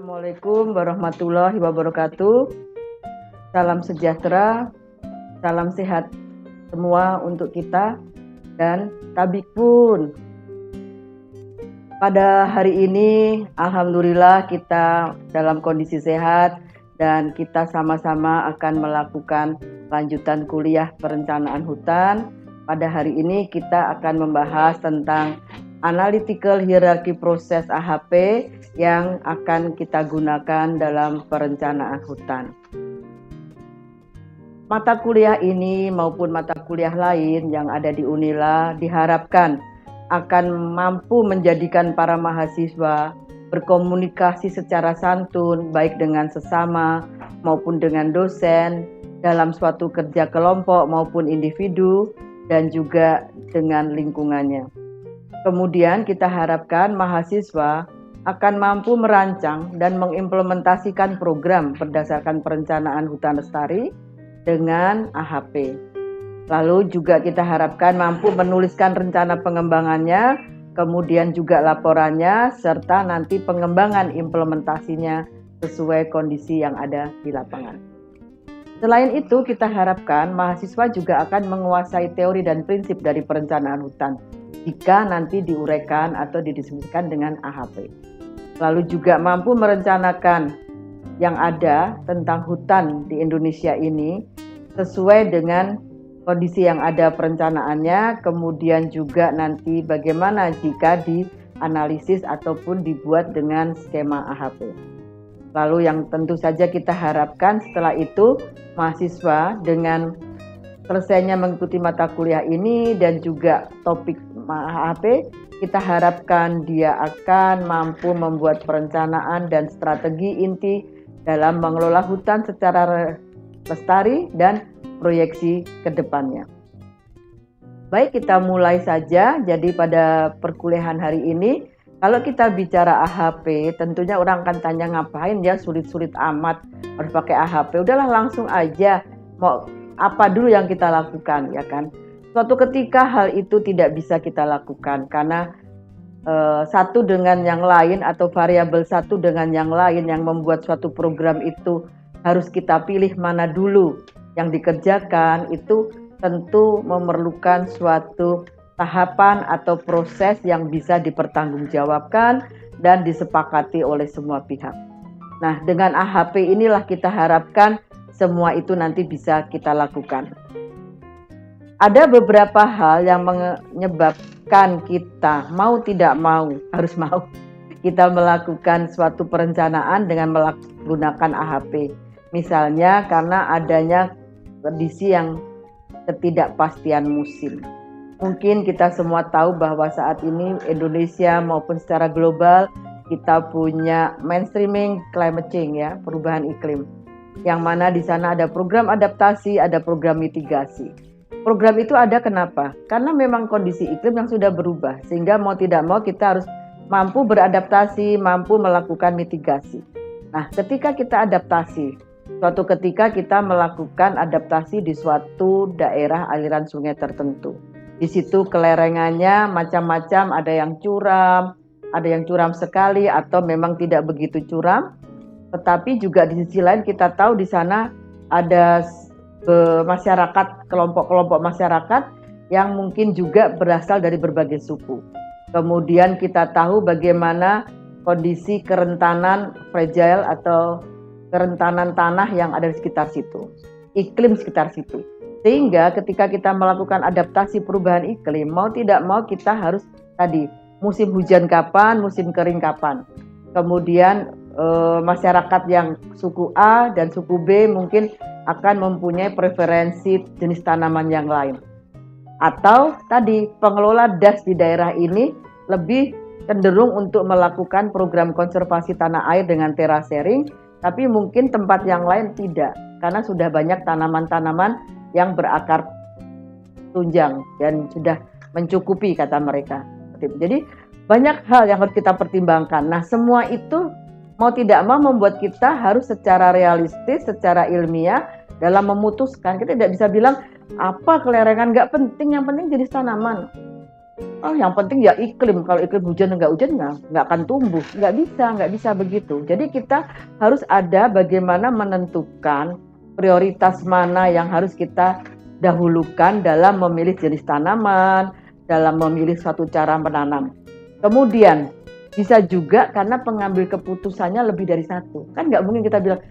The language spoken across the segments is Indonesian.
Assalamualaikum warahmatullahi wabarakatuh. Salam sejahtera, salam sehat semua untuk kita dan tabik pun. Pada hari ini, alhamdulillah kita dalam kondisi sehat dan kita sama-sama akan melakukan lanjutan kuliah perencanaan hutan. Pada hari ini kita akan membahas tentang Analytical Hierarchy Process AHP yang akan kita gunakan dalam perencanaan hutan. Mata kuliah ini maupun mata kuliah lain yang ada di Unila diharapkan akan mampu menjadikan para mahasiswa berkomunikasi secara santun baik dengan sesama maupun dengan dosen dalam suatu kerja kelompok maupun individu dan juga dengan lingkungannya. Kemudian kita harapkan mahasiswa akan mampu merancang dan mengimplementasikan program berdasarkan perencanaan hutan lestari dengan AHP. Lalu juga kita harapkan mampu menuliskan rencana pengembangannya, kemudian juga laporannya, serta nanti pengembangan implementasinya sesuai kondisi yang ada di lapangan. Selain itu, kita harapkan mahasiswa juga akan menguasai teori dan prinsip dari perencanaan hutan jika nanti diuraikan atau didiskusikan dengan AHP. Lalu juga mampu merencanakan yang ada tentang hutan di Indonesia ini sesuai dengan kondisi yang ada perencanaannya, kemudian juga nanti bagaimana jika dianalisis ataupun dibuat dengan skema AHP. Lalu yang tentu saja kita harapkan setelah itu mahasiswa dengan selesainya mengikuti mata kuliah ini dan juga topik AHP, kita harapkan dia akan mampu membuat perencanaan dan strategi inti dalam mengelola hutan secara lestari dan proyeksi ke depannya. Baik, kita mulai saja. Jadi pada perkuliahan hari ini, kalau kita bicara AHP, tentunya orang akan tanya ngapain ya sulit-sulit amat harus pakai AHP. Udahlah langsung aja, mau apa dulu yang kita lakukan, ya kan? Suatu ketika hal itu tidak bisa kita lakukan karena satu dengan yang lain atau variabel satu dengan yang lain yang membuat suatu program itu harus kita pilih mana dulu yang dikerjakan, itu tentu memerlukan suatu tahapan atau proses yang bisa dipertanggungjawabkan dan disepakati oleh semua pihak. Nah, dengan AHP inilah kita harapkan semua itu nanti bisa kita lakukan. Ada beberapa hal yang menyebabkan kita mau tidak mau, harus mau kita melakukan suatu perencanaan dengan menggunakan AHP. Misalnya karena adanya kondisi yang ketidakpastian musim. Mungkin kita semua tahu bahwa saat ini Indonesia maupun secara global kita punya mainstreaming climate change, ya, perubahan iklim. Yang mana di sana ada program adaptasi, ada program mitigasi. Program itu ada kenapa? Karena memang kondisi iklim yang sudah berubah, sehingga mau tidak mau kita harus mampu beradaptasi, mampu melakukan mitigasi. Nah, ketika kita adaptasi, suatu ketika kita melakukan adaptasi di suatu daerah aliran sungai tertentu. Di situ kelerengannya macam-macam, ada yang curam sekali atau memang tidak begitu curam. Tetapi juga di sisi lain kita tahu di sana ada masyarakat, kelompok-kelompok masyarakat yang mungkin juga berasal dari berbagai suku. Kemudian kita tahu bagaimana kondisi kerentanan fragile atau kerentanan tanah yang ada di sekitar situ, iklim sekitar situ. Sehingga ketika kita melakukan adaptasi perubahan iklim, mau tidak mau kita harus tadi musim hujan kapan, musim kering kapan. Kemudian masyarakat yang suku A dan suku B mungkin akan mempunyai preferensi jenis tanaman yang lain. Atau tadi pengelola das di daerah ini lebih cenderung untuk melakukan program konservasi tanah air dengan terasering, tapi mungkin tempat yang lain tidak, karena sudah banyak tanaman-tanaman yang berakar tunjang dan sudah mencukupi kata mereka. Jadi banyak hal yang harus kita pertimbangkan. Nah, semua itu mau tidak mau membuat kita harus secara realistis, secara ilmiah dalam memutuskan. Kita tidak bisa bilang apa kelerengan, nggak penting, yang penting jenis tanaman. Oh, yang penting ya iklim, kalau iklim hujan nggak akan tumbuh, nggak bisa begitu. Jadi kita harus ada bagaimana menentukan prioritas mana yang harus kita dahulukan dalam memilih jenis tanaman, dalam memilih suatu cara menanam. Kemudian bisa juga karena pengambil keputusannya lebih dari satu. Kan nggak mungkin kita bilang,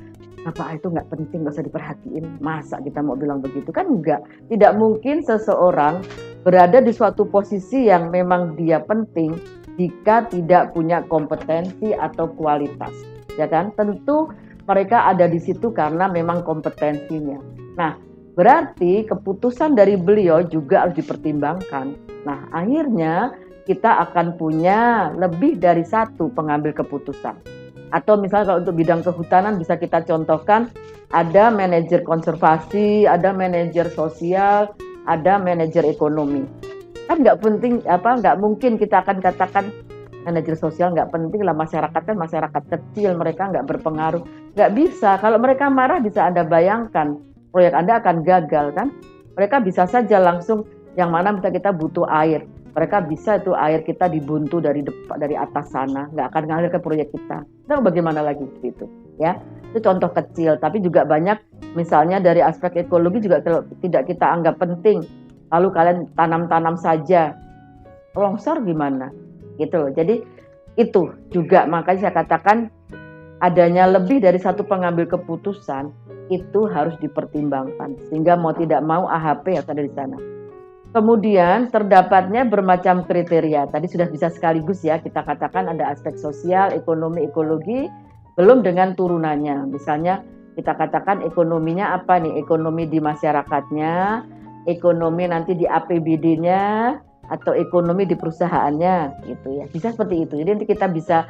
apa itu nggak penting, nggak usah diperhatiin. Masa kita mau bilang begitu? Kan enggak. Tidak mungkin seseorang berada di suatu posisi yang memang dia penting jika tidak punya kompetensi atau kualitas. Ya kan? Tentu mereka ada di situ karena memang kompetensinya. Nah, berarti keputusan dari beliau juga harus dipertimbangkan. Nah, akhirnya kita akan punya lebih dari satu pengambil keputusan. Atau misalnya kalau untuk bidang kehutanan bisa kita contohkan, ada manajer konservasi, ada manajer sosial, ada manajer ekonomi. Kan nggak mungkin kita akan katakan manajer sosial nggak penting lah, masyarakat kan masyarakat kecil, mereka nggak berpengaruh. Nggak bisa, kalau mereka marah bisa Anda bayangkan, proyek Anda akan gagal kan. Mereka bisa saja langsung, yang mana misalnya kita butuh air, mereka bisa itu air kita dibuntu dari atas sana, nggak akan ngalir ke proyek kita. Nah, bagaimana lagi itu ya? Itu contoh kecil, tapi juga banyak. Misalnya dari aspek ekologi juga tidak kita anggap penting. Lalu kalian tanam saja, longsor gimana? Gitu. Jadi itu juga makanya saya katakan adanya lebih dari satu pengambil keputusan itu harus dipertimbangkan, sehingga mau tidak mau AHP yang ada di sana. Kemudian terdapatnya bermacam kriteria. Tadi sudah bisa sekaligus ya kita katakan ada aspek sosial, ekonomi, ekologi, belum dengan turunannya. Misalnya kita katakan ekonominya apa nih? Ekonomi di masyarakatnya, ekonomi nanti di APBD-nya, atau ekonomi di perusahaannya gitu ya. Bisa seperti itu. Jadi nanti kita bisa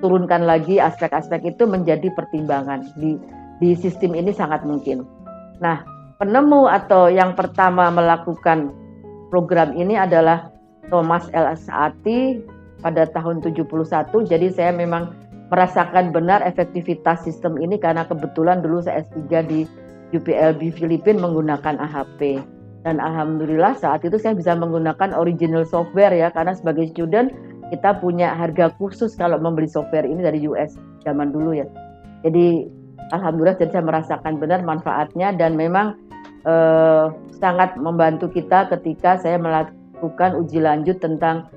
turunkan lagi aspek-aspek itu menjadi pertimbangan. Di sistem ini sangat mungkin. Nah, penemu atau yang pertama melakukan program ini adalah Thomas L. Saati pada tahun 71. Jadi saya memang merasakan benar efektivitas sistem ini karena kebetulan dulu saya S3 di UPLB Filipina menggunakan AHP. Dan alhamdulillah saat itu saya bisa menggunakan original software ya, karena sebagai student kita punya harga khusus kalau membeli software ini dari US zaman dulu ya. Jadi alhamdulillah jadi saya merasakan benar manfaatnya, dan memang sangat membantu kita ketika saya melakukan uji lanjut tentang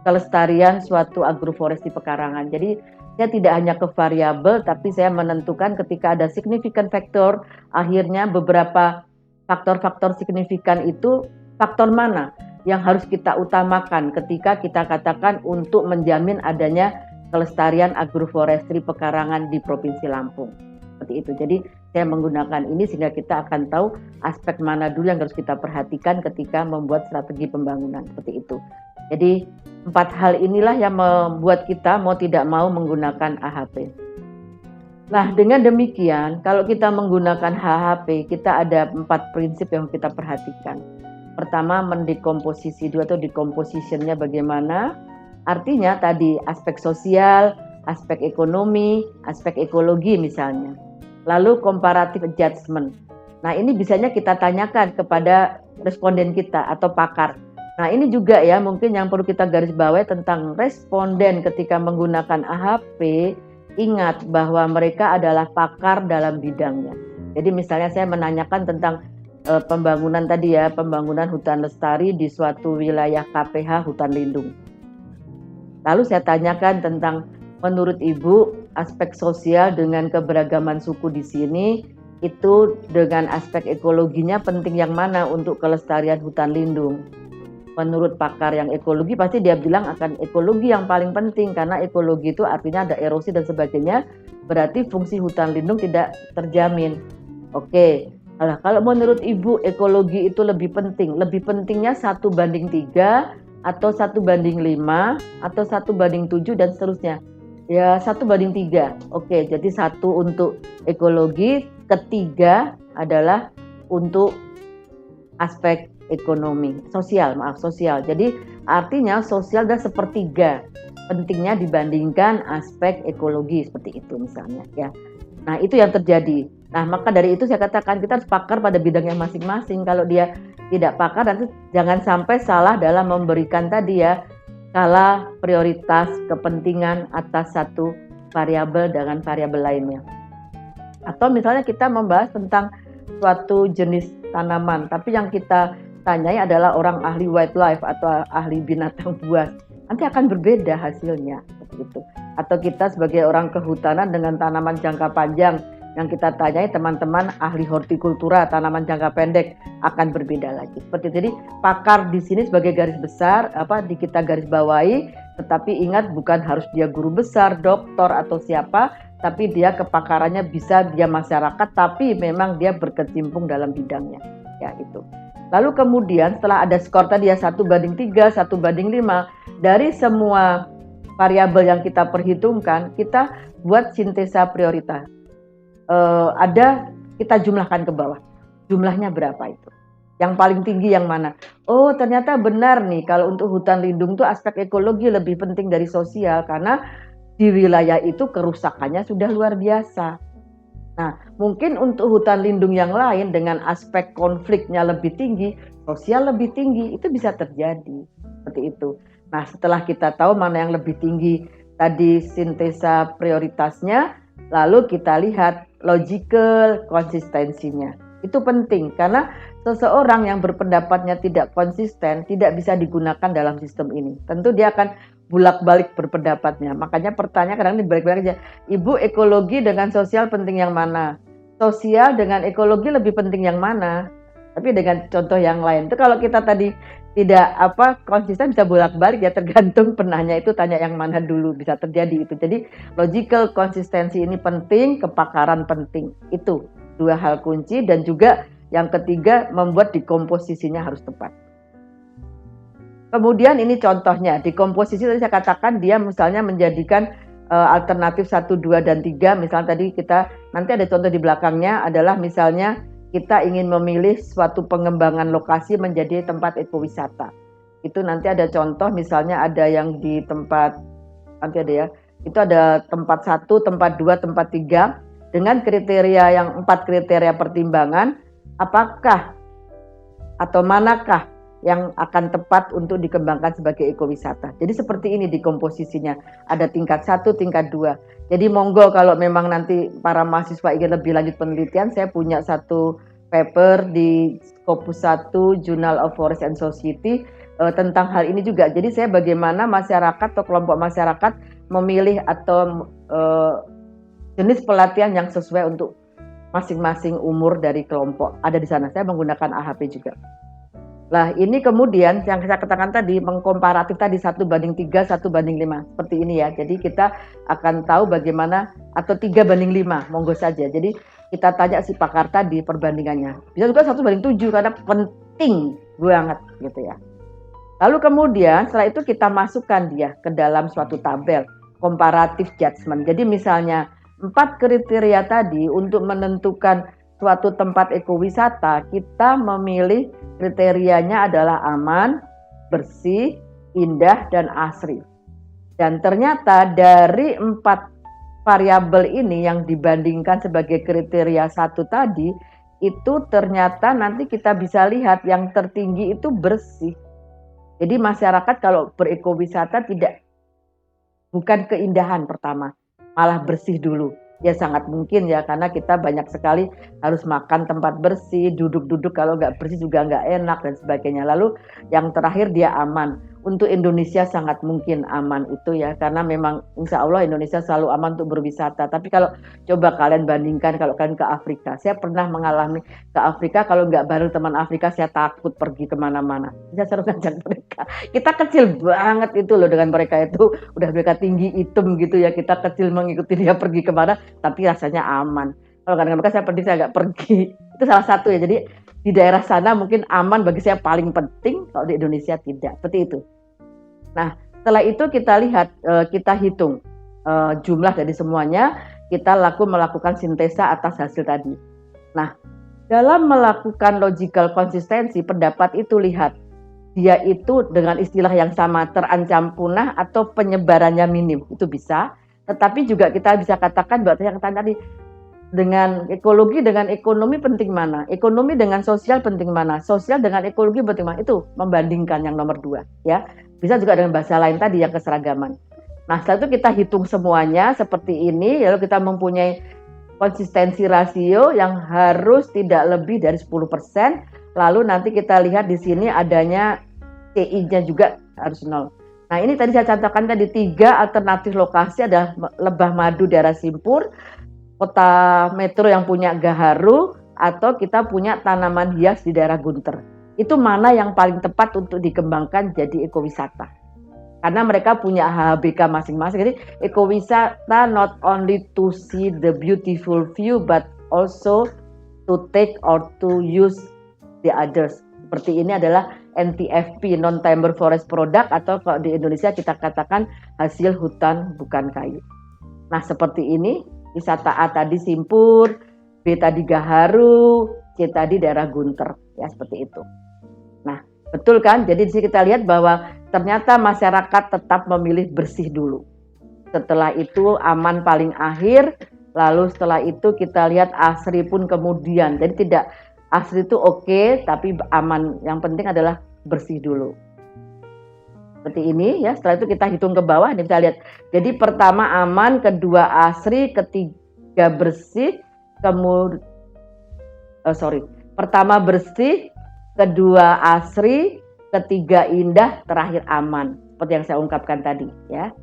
kelestarian suatu agroforestry pekarangan. Jadi saya tidak hanya ke variabel, tapi saya menentukan ketika ada significant factor, akhirnya beberapa faktor-faktor signifikan itu faktor mana yang harus kita utamakan ketika kita katakan untuk menjamin adanya kelestarian agroforestry pekarangan di Provinsi Lampung. Seperti itu. Jadi saya menggunakan ini sehingga kita akan tahu aspek mana dulu yang harus kita perhatikan ketika membuat strategi pembangunan. Seperti itu. Jadi 4 hal inilah yang membuat kita mau tidak mau menggunakan AHP. Nah, dengan demikian kalau kita menggunakan AHP, kita ada 4 prinsip yang kita perhatikan. Pertama, mendekomposisi dulu atau decompositionnya bagaimana. Artinya tadi aspek sosial, aspek ekonomi, aspek ekologi misalnya. Lalu comparative adjustment. Nah, ini bisanya kita tanyakan kepada responden kita atau pakar. Nah, ini juga ya mungkin yang perlu kita garis bawahi tentang responden ketika menggunakan AHP. Ingat bahwa mereka adalah pakar dalam bidangnya. Jadi misalnya saya menanyakan tentang pembangunan tadi ya, pembangunan hutan lestari di suatu wilayah KPH hutan lindung. Lalu saya tanyakan tentang menurut Ibu aspek sosial dengan keberagaman suku di sini itu dengan aspek ekologinya penting yang mana untuk kelestarian hutan lindung. Menurut pakar yang ekologi pasti dia bilang akan ekologi yang paling penting karena ekologi itu artinya ada erosi dan sebagainya, berarti fungsi hutan lindung tidak terjamin. Oke, nah, kalau menurut Ibu ekologi itu lebih penting, lebih pentingnya 1:3 atau 1:5 atau 1:7 dan seterusnya. Ya 1:3. Oke, jadi 1 untuk ekologi, ketiga adalah untuk aspek ekonomi, sosial. Jadi artinya sosial dan 1/3 pentingnya dibandingkan aspek ekologi seperti itu misalnya ya. Nah, itu yang terjadi. Nah, maka dari itu saya katakan kita harus pakar pada bidangnya masing-masing. Kalau dia tidak pakar, nanti jangan sampai salah dalam memberikan tadi ya skala prioritas kepentingan atas satu variabel dengan variabel lainnya. Atau misalnya kita membahas tentang suatu jenis tanaman, tapi yang kita tanyai adalah orang ahli wildlife atau ahli binatang buas, nanti akan berbeda hasilnya seperti itu. Atau kita sebagai orang kehutanan dengan tanaman jangka panjang, yang kita tanyai teman-teman ahli hortikultura tanaman jangka pendek akan berbeda lagi. Seperti itu. Jadi pakar di sini sebagai garis besar di kita garis bawahi, tetapi ingat bukan harus dia guru besar, doktor atau siapa, tapi dia kepakarannya bisa dia masyarakat, tapi memang dia berkecimpung dalam bidangnya. Ya itu. Lalu kemudian setelah ada skor tadi ya 1:3, 1:5, dari semua variabel yang kita perhitungkan, kita buat sintesa prioritas. Kita jumlahkan ke bawah. Jumlahnya berapa itu? Yang paling tinggi yang mana? Oh, ternyata benar nih kalau untuk hutan lindung tuh aspek ekologi lebih penting dari sosial karena di wilayah itu kerusakannya sudah luar biasa. Nah, mungkin untuk hutan lindung yang lain dengan aspek konfliknya lebih tinggi, sosial lebih tinggi, itu bisa terjadi. Seperti itu. Nah, setelah kita tahu mana yang lebih tinggi tadi sintesa prioritasnya, lalu kita lihat logical konsistensinya. Itu penting karena seseorang yang berpendapatnya tidak konsisten tidak bisa digunakan dalam sistem ini. Tentu dia akan bulak-balik berpendapatnya. Makanya pertanyaan kadang dibalik-balik aja. Ibu, ekologi dengan sosial penting yang mana? Sosial dengan ekologi lebih penting yang mana? Tapi dengan contoh yang lain. Itu kalau kita tadi tidak konsisten bisa bolak-balik ya, tergantung penanya itu tanya yang mana dulu, bisa terjadi itu. Jadi logical konsistensi ini penting, kepakaran penting. Itu dua hal kunci, dan juga yang ketiga membuat dekomposisinya harus tepat. Kemudian ini contohnya, dekomposisi tadi saya katakan dia misalnya menjadikan alternatif 1, 2, dan 3. Misalnya tadi kita nanti ada contoh di belakangnya adalah misalnya kita ingin memilih suatu pengembangan lokasi menjadi tempat ekowisata. Itu nanti ada contoh, misalnya ada yang di tempat, nanti ada ya, itu ada tempat 1, tempat 2, tempat 3, dengan kriteria yang 4 kriteria pertimbangan, apakah atau manakah yang akan tepat untuk dikembangkan sebagai ekowisata. Jadi seperti ini dikomposisinya, ada tingkat 1, tingkat 2. Jadi monggo kalau memang nanti para mahasiswa ingin lebih lanjut penelitian, saya punya satu paper di Scopus 1 Journal of Forest and Society tentang hal ini juga. Jadi saya bagaimana masyarakat atau kelompok masyarakat memilih atau jenis pelatihan yang sesuai untuk masing-masing umur dari kelompok. Ada di sana, saya menggunakan AHP juga. Nah ini kemudian yang saya katakan tadi mengkomparatif tadi 1:3, 1:5 seperti ini ya. Jadi kita akan tahu bagaimana, atau 3:5 monggo saja. Jadi kita tanya si pakar tadi perbandingannya. Bisa juga 1:7 karena penting banget gitu ya. Lalu kemudian setelah itu kita masukkan dia ke dalam suatu tabel comparative judgment. Jadi misalnya 4 kriteria tadi untuk menentukan suatu tempat ekowisata, kita memilih kriterianya adalah aman, bersih, indah, dan asri. Dan ternyata dari 4 variabel ini yang dibandingkan sebagai kriteria 1 tadi, itu ternyata nanti kita bisa lihat yang tertinggi itu bersih. Jadi masyarakat kalau berekowisata bukan keindahan pertama, malah bersih dulu. Ya sangat mungkin ya, karena kita banyak sekali harus makan tempat bersih, duduk-duduk kalau nggak bersih juga nggak enak dan sebagainya. Lalu yang terakhir dia aman. Untuk Indonesia sangat mungkin aman itu ya, karena memang insya Allah Indonesia selalu aman untuk berwisata. Tapi kalau coba kalian bandingkan kalau kalian ke Afrika, saya pernah mengalami ke Afrika, kalau nggak bareng teman Afrika saya takut pergi kemana-mana. Saya selalu ngajak mereka. Kita kecil banget itu loh dengan mereka itu, udah mereka tinggi hitam gitu ya, kita kecil mengikuti dia pergi kemana, tapi rasanya aman. Kalau kadang-kadang mereka saya pergi, saya nggak pergi. Itu salah satu ya. Jadi di daerah sana mungkin aman bagi saya paling penting, kalau di Indonesia tidak. Seperti itu. Nah, setelah itu kita lihat, kita hitung jumlah dari semuanya, kita melakukan sintesa atas hasil tadi. Nah, dalam melakukan logical konsistensi, pendapat itu lihat, dia itu dengan istilah yang sama terancam punah atau penyebarannya minim, itu bisa. Tetapi juga kita bisa katakan bahwa yang tadi dengan ekologi dengan ekonomi penting mana? Ekonomi dengan sosial penting mana? Sosial dengan ekologi penting mana? Itu membandingkan yang nomor 2 ya. Bisa juga dengan bahasa lain tadi yang keseragaman. Nah, setelah itu kita hitung semuanya seperti ini, lalu kita mempunyai konsistensi rasio yang harus tidak lebih dari 10%. Lalu nanti kita lihat di sini adanya CI-nya juga harus 0. Nah, ini tadi saya contohkan tadi 3 alternatif lokasi ada Lebah Madu daerah Simpur, kota metro yang punya gaharu, atau kita punya tanaman hias di daerah Gunter. Itu mana yang paling tepat untuk dikembangkan jadi ekowisata. Karena mereka punya HHBK masing-masing. Jadi ekowisata not only to see the beautiful view but also to take or to use the others. Seperti ini adalah NTFP, non-timber forest product, atau kalau di Indonesia kita katakan hasil hutan bukan kayu. Nah, seperti ini. Wisata A tadi Simpur, B tadi Gaharu, C tadi daerah Gunter, ya seperti itu. Nah, betul kan? Jadi di sini kita lihat bahwa ternyata masyarakat tetap memilih bersih dulu. Setelah itu aman paling akhir, lalu setelah itu kita lihat asri pun kemudian. Jadi tidak asri itu oke, tapi aman. Yang penting adalah bersih dulu. Seperti ini ya, setelah itu kita hitung ke bawah, ini bisa lihat. Jadi pertama aman, kedua asri, ketiga bersih, pertama bersih, kedua asri, ketiga indah, terakhir aman. Seperti yang saya ungkapkan tadi ya.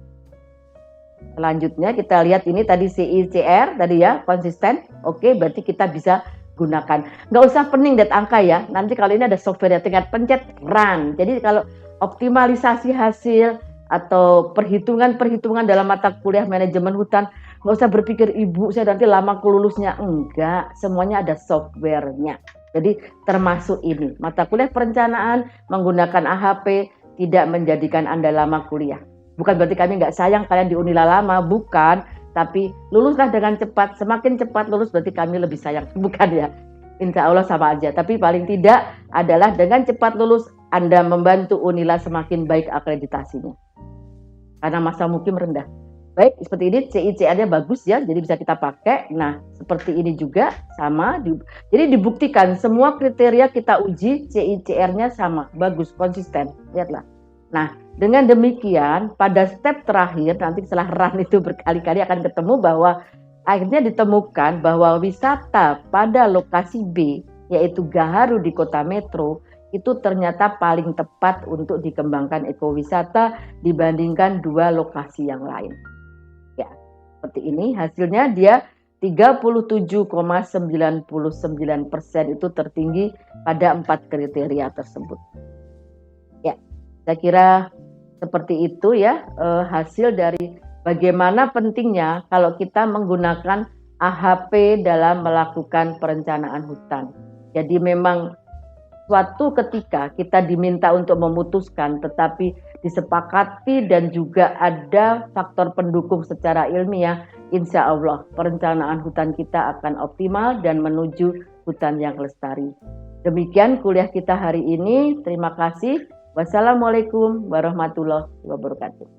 Selanjutnya kita lihat ini tadi CICR tadi ya, konsisten. Oke, berarti kita bisa gunakan. Nggak usah pening lihat angka ya. Nanti kalau ini ada software tingkat pencet run. Jadi kalau optimalisasi hasil atau perhitungan dalam mata kuliah manajemen hutan, nggak usah berpikir ibu saya nanti lama kelulusnya. Enggak, semuanya ada softwarenya. Jadi termasuk ini mata kuliah perencanaan menggunakan AHP tidak menjadikan Anda lama kuliah. Bukan berarti kami nggak sayang kalian di Unila lama, bukan. Tapi luluslah dengan cepat, semakin cepat lulus berarti kami lebih sayang, bukan ya. Insya Allah sama aja, tapi paling tidak adalah dengan cepat lulus Anda membantu Unila semakin baik akreditasinya. Karena masa mukim rendah. Baik, seperti ini CICR-nya bagus ya, jadi bisa kita pakai. Nah, seperti ini juga sama. Jadi dibuktikan semua kriteria kita uji, CICR-nya sama, bagus, konsisten. Lihatlah. Nah, dengan demikian pada step terakhir nanti setelah run itu berkali-kali akan ketemu bahwa akhirnya ditemukan bahwa wisata pada lokasi B yaitu Gaharu di kota metro itu ternyata paling tepat untuk dikembangkan ekowisata dibandingkan 2 lokasi yang lain. Ya, seperti ini hasilnya dia 37,99% itu tertinggi pada 4 kriteria tersebut. Ya, saya kira seperti itu ya hasil dari bagaimana pentingnya kalau kita menggunakan AHP dalam melakukan perencanaan hutan. Jadi memang suatu ketika kita diminta untuk memutuskan tetapi disepakati dan juga ada faktor pendukung secara ilmiah, insya Allah perencanaan hutan kita akan optimal dan menuju hutan yang lestari. Demikian kuliah kita hari ini. Terima kasih. Wassalamualaikum warahmatullahi wabarakatuh.